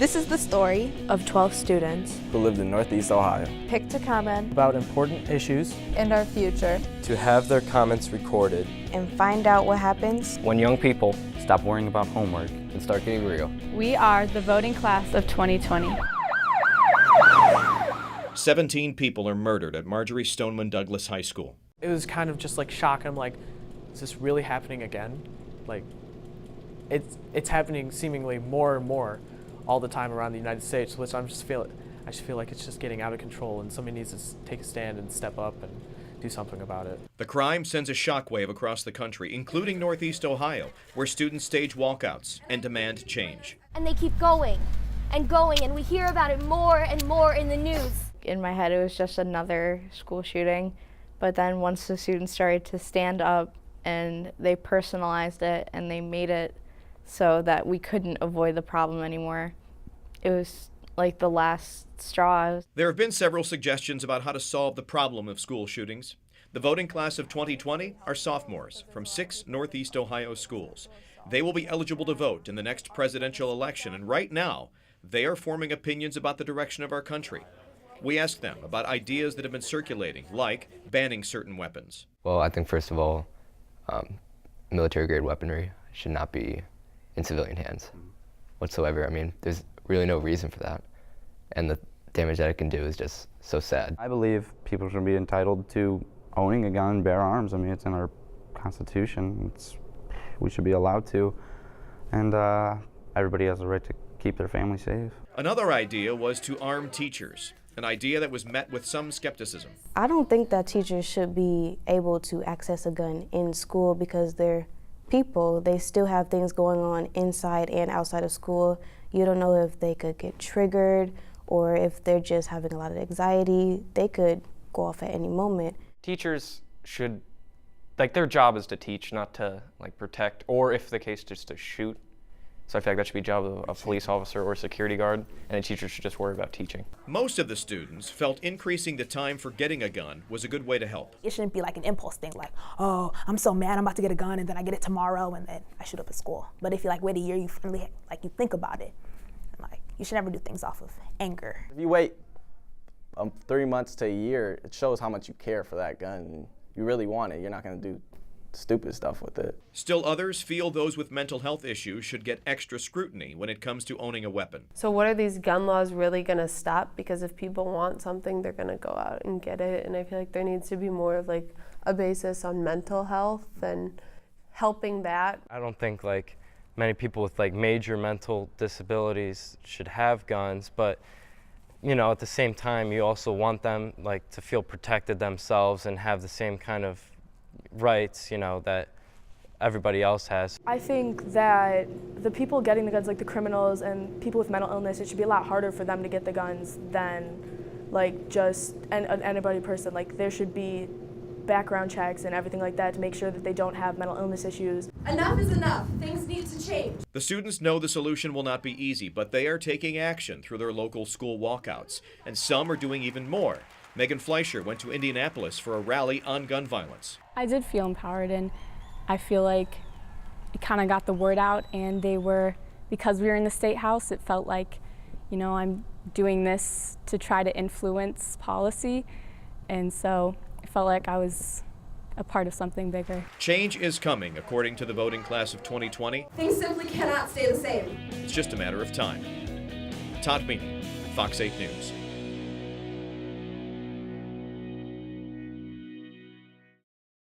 This is the story of 12 students who lived in Northeast Ohio, picked to comment about important issues and our future, to have their comments recorded, and find out what happens when young people stop worrying about homework and start getting real. We are the voting class of 2020. 17 people are murdered at Marjory Stoneman Douglas High School. It was kind of just like shock. I'm like, is this really happening again? Like, it's happening seemingly more and more all the time around the United States, which I just feel like it's just getting out of control, and somebody needs to take a stand and step up and do something about it. The crime sends a shockwave across the country, including Northeast Ohio, where students stage walkouts and demand change. And they keep going and going, and we hear about it more and more in the news. In my head, it was just another school shooting. But then once the students started to stand up and they personalized it and they made it so that we couldn't avoid the problem anymore, it was like the last straw. There have been several suggestions about how to solve the problem of school shootings. The voting class of 2020 are sophomores from 6 Northeast Ohio schools. They will be eligible to vote in the next presidential election, and right now, they are forming opinions about the direction of our country. We asked them about ideas that have been circulating, like banning certain weapons. Well, I think first of all, military-grade weaponry should not be in civilian hands whatsoever. I mean, there's really no reason for that, and the damage that it can do is just so sad. I believe people should be entitled to owning a gun, bear arms. I mean, it's in our Constitution. We should be allowed to, and everybody has a right to keep their family safe. Another idea was to arm teachers, an idea that was met with some skepticism. I don't think that teachers should be able to access a gun in school because they're people. They still have things going on inside and outside of school. You don't know if they could get triggered or if they're just having a lot of anxiety. They could go off at any moment. Teachers should, their job is to teach, not to protect, or if the case, just to shoot. So I feel like that should be the job of a police officer or a security guard, and a teacher should just worry about teaching. Most of the students felt increasing the time for getting a gun was a good way to help. It shouldn't be like an impulse thing, like, oh, I'm so mad I'm about to get a gun, and then I get it tomorrow, and then I shoot up at school. But if you wait a year, you finally you think about it. And, you should never do things off of anger. If you wait 3 months to a year, it shows how much you care for that gun. You really want it. You're not going to do stupid stuff with it. Still others feel those with mental health issues should get extra scrutiny when it comes to owning a weapon. So what are these gun laws really going to stop? Because if people want something, they're going to go out and get it. And I feel like there needs to be more of a basis on mental health and helping that. I don't think many people with major mental disabilities should have guns, but at the same time, you also want them to feel protected themselves and have the same kind of rights, that everybody else has. I think that the people getting the guns, the criminals and people with mental illness, it should be a lot harder for them to get the guns than just anybody person. There should be background checks and everything like that to make sure that they don't have mental illness issues. Enough is enough. Things need to change. The students know the solution will not be easy, but they are taking action through their local school walkouts, and some are doing even more. Megan Fleischer went to Indianapolis for a rally on gun violence. I did feel empowered, and I feel like it kind of got the word out, and because we were in the State House, it felt like, I'm doing this to try to influence policy, and so it felt like I was a part of something bigger. Change is coming, according to the voting class of 2020. Things simply cannot stay the same. It's just a matter of time. Todd Meany, Fox 8 News.